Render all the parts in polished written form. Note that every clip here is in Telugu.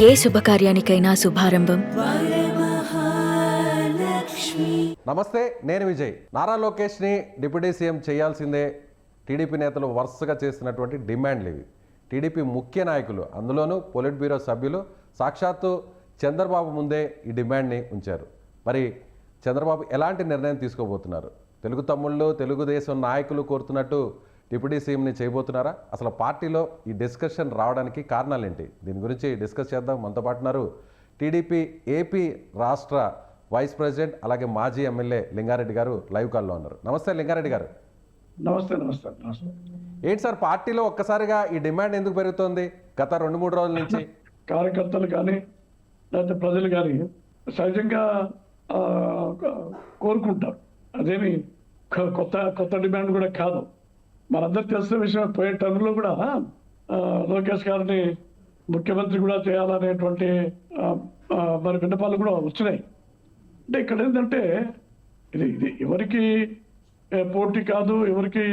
ఏ శుభకార్యానికైనా శుభారంభం. నమస్తే, నేను విజయ్. నారా లోకేష్ని డిప్యూటీ సీఎం చేయాల్సిందే టీడీపీ నేతలు వరుసగా చేస్తున్నటువంటి డిమాండ్లు ఇవి. టీడీపీ ముఖ్య నాయకులు, అందులోనూ పొలిట్ బ్యూరో సభ్యులు సాక్షాత్తు చంద్రబాబు ముందే ఈ డిమాండ్ని ఉంచారు. మరి చంద్రబాబు ఎలాంటి నిర్ణయం తీసుకోబోతున్నారు? తెలుగు తమ్ముళ్ళు, తెలుగుదేశం నాయకులు కోరుతున్నట్టు డిప్యూటీ సీఎంని చేయబోతున్నారా? అసలు పార్టీలో ఈ డిస్కషన్ రావడానికి కారణాలు ఏంటి? దీని గురించి డిస్కస్ చేద్దాం. మనతో పాటున్నారు టీడీపీ ఏపీ రాష్ట్ర వైస్ ప్రెసిడెంట్, అలాగే మాజీ ఎమ్మెల్యే లింగారెడ్డి గారు లైవ్ కాల్లో ఉన్నారు. నమస్తే లింగారెడ్డి గారు. నమస్తే. నమస్తే. నమస్తే. ఏంటి సార్, పార్టీలో ఒక్కసారిగా ఈ డిమాండ్ ఎందుకు పెరుగుతోంది గత 2-3 రోజుల నుంచి? కార్యకర్తలు కానీ లేకపోతే ప్రజలు కానీ సహజంగా కోరుకుంటారు. అదేమి కొత్త డిమాండ్ కూడా కాదు. మనందరికి తెలిసిన విషయం, పోయే టర్మ్లో కూడా లోకేష్ గారిని ముఖ్యమంత్రి కూడా చేయాలనేటువంటి మరి విన్నపాలు కూడా వచ్చినాయి. అంటే ఇక్కడ ఏంటంటే ఇది ఎవరికి పోటీ కాదు, ఎవరికి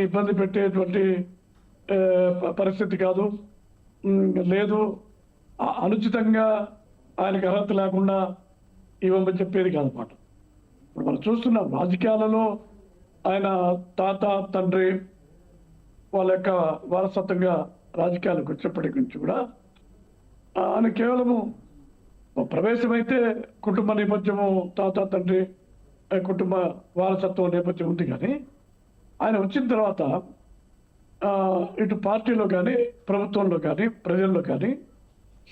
ఇబ్బంది పెట్టేటువంటి పరిస్థితి కాదు. లేదు, అనుచితంగా ఆయనకు అర్హత లేకుండా ఇవ్వమని చెప్పేది కాదన్నమాట. ఇప్పుడు మనం చూస్తున్నాం రాజకీయాలలో ఆయన తాత తండ్రి వాళ్ళ యొక్క వారసత్వంగా రాజకీయాలకు వచ్చినప్పటి నుంచి కూడా ఆయన కేవలము ప్రవేశమైతే కుటుంబ నేపథ్యము, తాత తండ్రి కుటుంబ వారసత్వం నేపథ్యం ఉంది. కానీ ఆయన వచ్చిన తర్వాత ఇటు పార్టీలో కానీ, ప్రభుత్వంలో కానీ, ప్రజల్లో కానీ,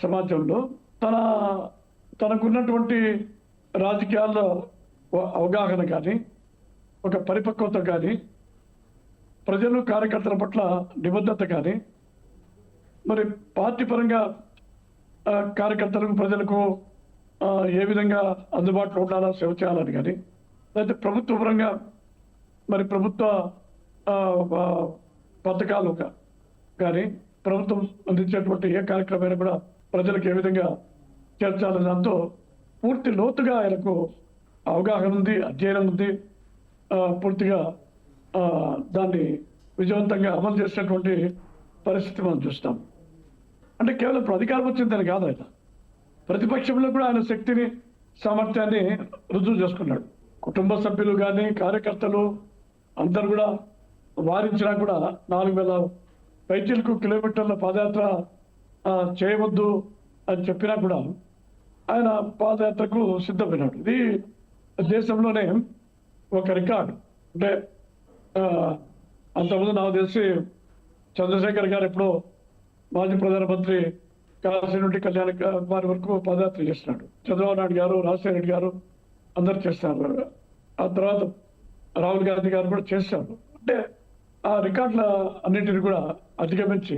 సమాజంలో తనకున్నటువంటి రాజకీయాల్లో అవగాహన కానీ, ఒక పరిపక్వత కానీ, ప్రజలు కార్యకర్తల పట్ల నిబద్ధత కానీ, మరి పార్టీ పరంగా కార్యకర్తలకు, ప్రజలకు ఏ విధంగా అందుబాటులో ఉండాలా, సేవ చేయాలని కానీ, లేకపోతే ప్రభుత్వ పరంగా మరి ప్రభుత్వ పథకాలు కానీ, ప్రభుత్వం అందించేటువంటి ఏ కార్యక్రమమైనా కూడా ప్రజలకు ఏ విధంగా చేర్చాలని దాంతో పూర్తి లోతుగా ఆయనకు అవగాహన ఉంది, అధ్యయనం ఉంది. పూర్తిగా దాన్ని విజయవంతంగా అమలు చేసినటువంటి పరిస్థితి మనం చూస్తాం. అంటే కేవలం ఇప్పుడు అధికారం వచ్చిందని కాదు, ఆయన ప్రతిపక్షంలో కూడా ఆయన శక్తిని, సామర్థ్యాన్ని రుజువు చేసుకున్నాడు. కుటుంబ సభ్యులు కానీ, కార్యకర్తలు అందరు కూడా వారించినా కూడా 4000 పైచీలకు కిలోమీటర్ల పాదయాత్ర చేయవద్దు అని చెప్పినా కూడా ఆయన పాదయాత్రకు సిద్ధమైనాడు. ఇది దేశంలోనే ఒక రికార్డు. అంటే అంతకుముందు నాకు తెలిసి చంద్రశేఖర్ గారు ఎప్పుడో మాజీ ప్రధానమంత్రి కాశీనుంటి కళ్యాణ కుమార్ వరకు పాదయాత్ర చేస్తున్నాడు. చంద్రబాబు నాయుడు గారు, రాజశేఖర రెడ్డి గారు అందరు చేస్తున్నారు. ఆ తర్వాత రాహుల్ గాంధీ గారు కూడా చేశారు. అంటే ఆ రికార్డుల అన్నింటిని కూడా అధిగమించి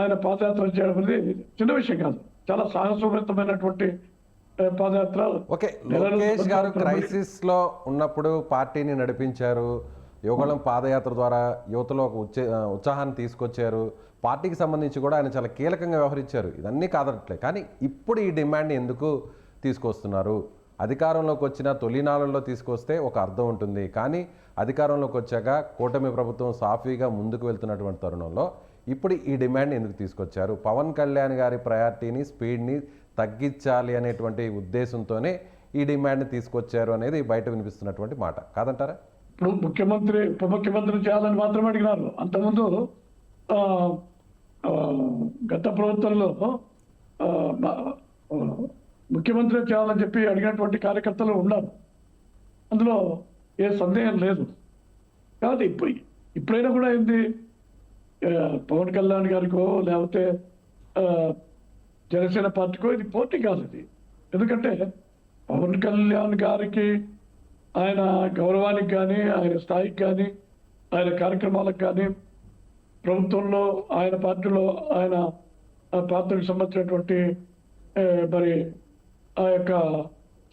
ఆయన పాదయాత్ర చేయడం అనేది చిన్న విషయం కాదు. చాలా సాహసోపేతమైనటువంటి పాదయాత్ర. ఓకే, లోకేష్ గారు క్రైసిస్ లో ఉన్నప్పుడు పార్టీని నడిపించారు. యువగళం పాదయాత్ర ద్వారా యువతలో ఒక ఉత్సాహాన్ని తీసుకొచ్చారు. పార్టీకి సంబంధించి కూడా ఆయన చాలా కీలకంగా వ్యవహరించారు. ఇదన్నీ కాదట్లే. కానీ ఇప్పుడు ఈ డిమాండ్ ఎందుకు తీసుకొస్తున్నారు? అధికారంలోకి వచ్చిన తొలినాళ్ళలో తీసుకొస్తే ఒక అర్థం ఉంటుంది. కానీ అధికారంలోకి వచ్చాక కూటమి ప్రభుత్వం సాఫీగా ముందుకు వెళ్తున్నటువంటి తరుణంలో ఇప్పుడు ఈ డిమాండ్ ఎందుకు తీసుకొచ్చారు? పవన్ కళ్యాణ్ గారి ప్రయారిటీని, స్పీడ్ని తగ్గించాలి అనేటువంటి ఉద్దేశంతోనే ఈ డిమాండ్ని తీసుకొచ్చారు అనేది బయట వినిపిస్తున్నటువంటి మాట కాదంటారా? ఇప్పుడు ముఖ్యమంత్రి, ఉప ముఖ్యమంత్రి చేయాలని మాత్రమే అడిగినారు. అంతకుముందు గత ప్రభుత్వంలో ముఖ్యమంత్రి చేయాలని చెప్పి అడిగినటువంటి కార్యకర్తలు ఉన్నారు. అందులో ఏ సందేహం లేదు. కాబట్టి ఇప్పుడైనా కూడా ఏంది, పవన్ కళ్యాణ్ గారికో లేకపోతే జనసేన పార్టీకో ఇది పోటీ కాదు. ఇది ఎందుకంటే పవన్ కళ్యాణ్ గారికి, ఆయన గౌరవానికి కానీ, ఆయన స్థాయికి కానీ, ఆయన కార్యక్రమాలకు కానీ, ప్రభుత్వంలో ఆయన పార్టీలో ఆయన పార్టీకి సంబంధించినటువంటి మరి ఆ యొక్క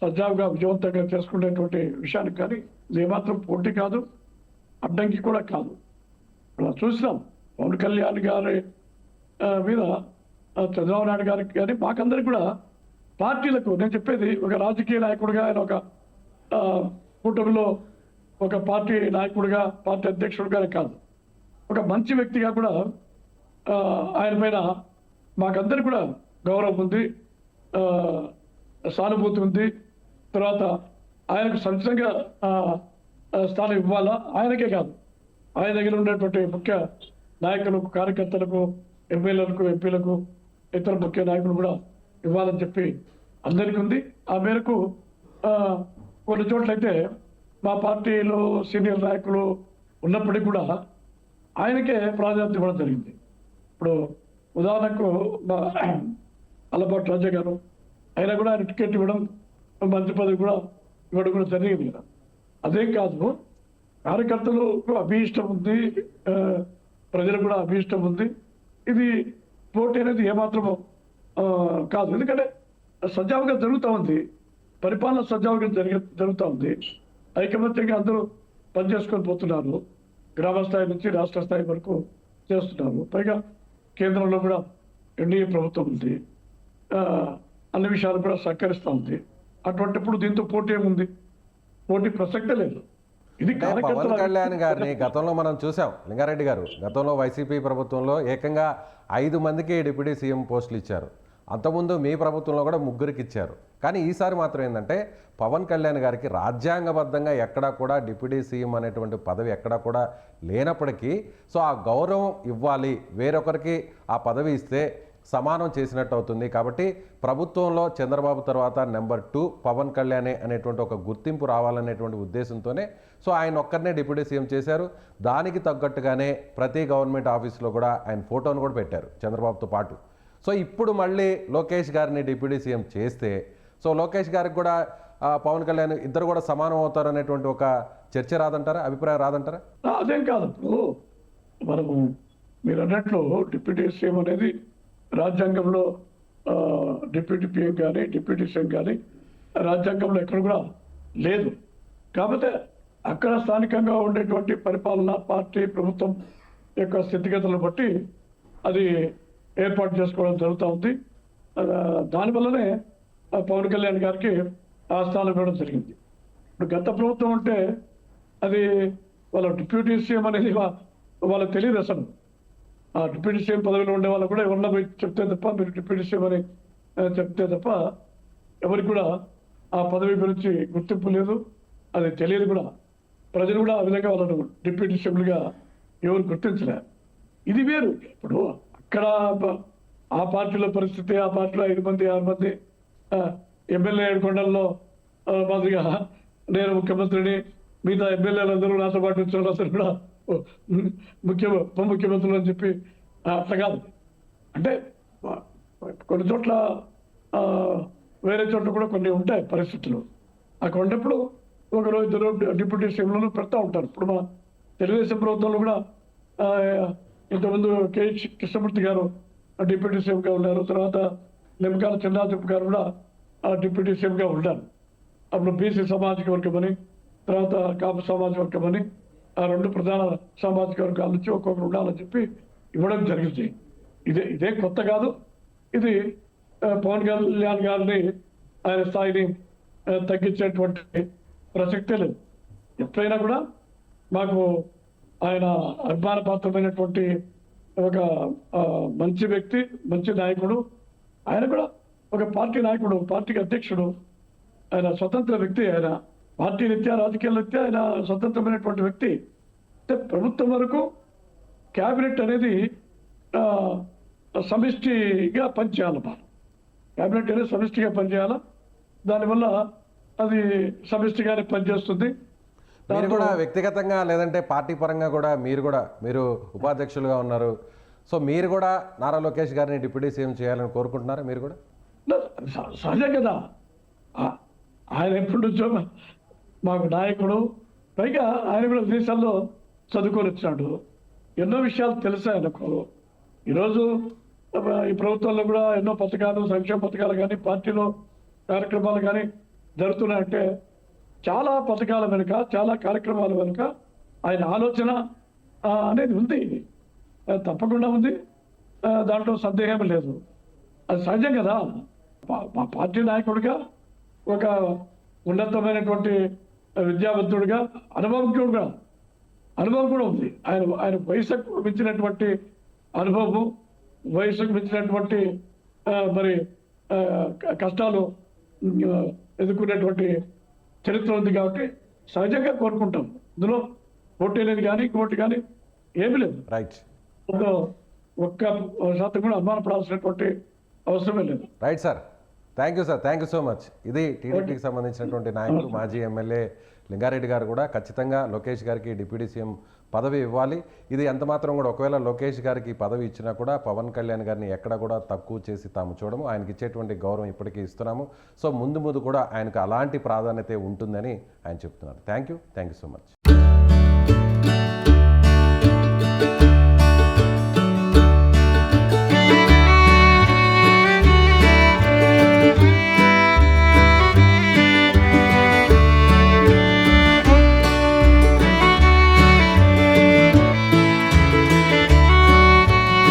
సజావుగా విజయవంతంగా చేసుకునేటువంటి విషయానికి కానీ ఇది ఏమాత్రం పోటీ కాదు, అడ్డంకి కూడా కాదు. అలా చూసినాం పవన్ కళ్యాణ్ గారి మీద చంద్రబాబు నాయుడు గారికి కానీ మాకందరికి కూడా పార్టీలకు, నేను చెప్పేది ఒక రాజకీయ నాయకుడిగా ఆయన ఒక కూటమిలో ఒక పార్టీ నాయకుడిగా, పార్టీ అధ్యక్షుడిగానే కాదు, ఒక మంచి వ్యక్తిగా కూడా ఆయన పైన మాకందరికి కూడా గౌరవం ఉంది, ఆ, సానుభూతి ఉంది. తర్వాత ఆయనకు సంచితంగా స్థానం ఇవ్వాలా, ఆయనకే కాదు ఆయన దగ్గర ఉండేటువంటి ముఖ్య నాయకులకు, కార్యకర్తలకు, ఎమ్మెల్యేలకు, ఎంపీలకు, ఇతర ముఖ్య నాయకులు కూడా ఇవ్వాలని చెప్పి అందరికీ ఉంది. ఆ మేరకు కొన్ని చోట్లయితే మా పార్టీలో సీనియర్ నాయకులు ఉన్నప్పటికీ కూడా ఆయనకే ప్రాధాన్యత ఇవ్వడం జరిగింది. ఇప్పుడు ఉదాహరణకు మా అల్లపాటి రాజా గారు, అయినా కూడా ఆయన టికెట్ ఇవ్వడం, మంత్రి పదవి కూడా ఇవ్వడం కూడా జరిగింది కదా. అదేం కాదు, కార్యకర్తలకు అభీష్టం ఉంది, ప్రజలకు కూడా అభీష్టం ఉంది. ఇది పోటీ అనేది ఏమాత్రమో కాదు, ఎందుకంటే సజావుగా జరుగుతూ ఉంది, పరిపాలన సజావుగా జరుగుతూ ఉంది. ఐకమత్యంగా అందరూ పనిచేసుకొని పోతున్నారు, గ్రామ స్థాయి నుంచి రాష్ట్ర స్థాయి వరకు చేస్తున్నారు. పైగా కేంద్రంలో కూడా ఎన్డీఏ ప్రభుత్వం ఉంది, అన్ని విషయాలు కూడా సహకరిస్తూ ఉంది. అటువంటిప్పుడు దీంతో పోటీ ఏముంది? పోటీ ప్రసక్తే లేదు. ఇది పవన్ కళ్యాణ్ గారిని గతంలో మనం చూసాం. లింగారెడ్డి గారు గతంలో వైసీపీ ప్రభుత్వంలో ఏకంగా 5 మందికి డిప్యూటీ సీఎం పోస్టులు ఇచ్చారు. అంతకుముందు మీ ప్రభుత్వంలో కూడా 3కి ఇచ్చారు. కానీ ఈసారి మాత్రం ఏంటంటే పవన్ కళ్యాణ్ గారికి రాజ్యాంగబద్ధంగా ఎక్కడా కూడా డిప్యూటీ సీఎం అనేటువంటి పదవి ఎక్కడా కూడా లేనప్పటికీ సో ఆ గౌరవం ఇవ్వాలి, వేరొకరికి ఆ పదవి ఇస్తే సమానం చేసినట్టు అవుతుంది. కాబట్టి ప్రభుత్వంలో చంద్రబాబు తర్వాత నెంబర్ 2 పవన్ కళ్యాణే అనేటువంటి ఒక గుర్తింపు రావాలనేటువంటి ఉద్దేశంతోనే సో ఆయన ఒక్కరినే డిప్యూటీ సీఎం చేశారు. దానికి తగ్గట్టుగానే ప్రతి గవర్నమెంట్ ఆఫీస్లో కూడా ఆయన ఫోటోను కూడా పెట్టారు చంద్రబాబుతో పాటు. సో ఇప్పుడు మళ్ళీ లోకేష్ గారిని డిప్యూటీ సీఎం చేస్తే సో లోకేష్ గారికి కూడా పవన్ కళ్యాణ్ ఇద్దరు కూడా సమానం అవుతారు అనేటువంటి ఒక చర్చ రాదంటారా, అభిప్రాయం రాదంటారా? అదేం కాదు. ఇప్పుడు మనము మీరు అన్నట్లు డిప్యూటీ సీఎం అనేది రాజ్యాంగంలో డిప్యూటీ పీఎం కానీ డిప్యూటీ సీఎం కానీ రాజ్యాంగంలో ఎక్కడ కూడా లేదు. కాకపోతే అక్కడ స్థానికంగా ఉండేటువంటి పరిపాలన, పార్టీ, ప్రభుత్వం యొక్క స్థితిగతులను బట్టి అది ఏర్పాటు చేసుకోవడం జరుగుతూ ఉంది. దానివల్లనే పవన్ కళ్యాణ్ గారికి ఆ స్థానం ఇవ్వడం జరిగింది. ఇప్పుడు గత ప్రభుత్వం అంటే అది వాళ్ళ డిప్యూటీ సీఎం అనేది వాళ్ళకి తెలియదు అసలు. ఆ డిప్యూటీ సీఎం పదవిలో ఉండే వాళ్ళు కూడా ఎవరన్నా పోయి చెప్తే తప్ప, మీరు డిప్యూటీ సీఎం అని చెప్తే తప్ప ఎవరికి కూడా ఆ పదవి గురించి గుర్తింపు లేదు, అది తెలియదు కూడా. ప్రజలు కూడా ఆ విధంగా వాళ్ళను డిప్యూటీ సీఎంలుగా ఎవరు గుర్తించలేరు. ఇది వేరు. ఇప్పుడు అక్కడ ఆ పార్టీలో పరిస్థితి, ఆ పార్టీలో 5 మంది 6 మంది ఎమ్మెల్యే 7 కొండల్లో మాదిరిగా నేను ముఖ్యమంత్రిని, మిగతా ఎమ్మెల్యేలందరూ నాతో పాటు వచ్చారు, అసలు కూడా ఉప ముఖ్యమంత్రులు అని చెప్పి అట్లా కాదు. అంటే కొన్ని చోట్ల వేరే చోట్ల కూడా కొన్ని ఉంటాయి పరిస్థితులు. అక్కడ ఉన్నప్పుడు 1-2 డిప్యూటీ సీఎంలను పెడతా ఉంటారు. ఇప్పుడు మన తెలుగుదేశం ప్రభుత్వంలో కూడా ఇంతకుముందు కేహెచ్ కృష్ణమూర్తి గారు డిప్యూటీ సీఎంగా ఉన్నారు. తర్వాత నిమ్మకాయల చిన్నారెడ్డి గారు కూడా డిప్యూటీ సీఎంగా ఉన్నారు. అప్పుడు బీసీ సామాజిక వర్గం అని, తర్వాత కాపు సామాజిక వర్గం అని, ఆ 2 ప్రధాన సామాజిక వర్గాల నుంచి ఒక్కొక్కరు ఉండాలని చెప్పి ఇవ్వడం జరిగింది. ఇదే కొత్త కాదు. ఇది పవన్ కళ్యాణ్ గారిని ఆయన స్థాయిని తగ్గించేటువంటి ప్రసక్తే లేదు. ఎప్పుడైనా కూడా మాకు ఆయన అభిమానపాత్రమైనటువంటి ఒక మంచి వ్యక్తి, మంచి నాయకుడు. ఆయన కూడా ఒక పార్టీ నాయకుడు, పార్టీకి అధ్యక్షుడు. ఆయన స్వతంత్ర వ్యక్తి. ఆయన పార్టీ రీత్యా, రాజకీయ రీత్యా ఆయన స్వతంత్రమైనటువంటి వ్యక్తి. అంటే ప్రభుత్వం వరకు క్యాబినెట్ అనేది సమిష్టిగా పనిచేయాలి. క్యాబినెట్ అనేది సమిష్టిగా పనిచేయాలి. దానివల్ల అది సమిష్టిగానే పనిచేస్తుంది. మీరు కూడా వ్యక్తిగతంగా లేదంటే పార్టీ పరంగా కూడా మీరు ఉపాధ్యక్షులుగా ఉన్నారు. సో మీరు కూడా నారా లోకేష్ గారిని డిప్యూటీ సీఎం చేయాలని కోరుకుంటున్నారా? మీరు కూడా సహజం కదా. ఆయన ఎప్పటి నుంచో మాకు నాయకుడు. పైగా ఆయన కూడా విదేశాల్లో చదువుకొని వచ్చినాడు. ఎన్నో విషయాలు తెలుసు ఆయనకు. ఈరోజు ఈ ప్రభుత్వంలో కూడా ఎన్నో పథకాలు, సంక్షేమ పథకాలు కానీ, పార్టీలో కార్యక్రమాలు కానీ జరుగుతున్నాయంటే చాలా పథకాల వెనుక, చాలా కార్యక్రమాల వెనుక ఆయన ఆలోచన అనేది ఉంది, తప్పకుండా ఉంది. దాంట్లో సందేహం లేదు. అది సహజం కదా. మా పార్టీ నాయకుడిగా, ఒక ఉన్నతమైనటువంటి విద్యావంతుడిగా, అనుభవం కూడా ఉంది. ఆయన వయసుకు మించినటువంటి అనుభవం, వయసుకు మించినటువంటి మరి కష్టాలు ఎదుర్కొనేటువంటి చరిత్ర ఉంది కాబట్టి సహజంగా కోరుకుంటాం. ఇందులో పోటీ లేదు కానీ ఇంకోటి కానీ ఏమీ లేదు. రైట్ అందులో ఒక్క శాతం కూడా అనుమానపడాల్సినటువంటి అవసరమే లేదు. Right sir, thank you sir, thank you so much. ఇది టీడీపీకి సంబంధించినటువంటి నాయకులు మాజీ ఎమ్మెల్యే లింగారెడ్డి గారు కూడా ఖచ్చితంగా లోకేష్ గారికి డిప్యూటీ సీఎం పదవి ఇవ్వాలి. ఇది ఎంత మాత్రం కూడా ఒకవేళ లోకేష్ గారికి పదవి ఇచ్చినా కూడా పవన్ కళ్యాణ్ గారిని ఎక్కడ కూడా తక్కువ చేసి తాము చూడము, ఆయనకి ఇచ్చేటువంటి గౌరవం ఇప్పటికీ ఇస్తున్నాము. సో ముందు ముందు కూడా ఆయనకు అలాంటి ప్రాధాన్యత ఉంటుందని ఆయన చెప్తున్నారు. Thank you so much.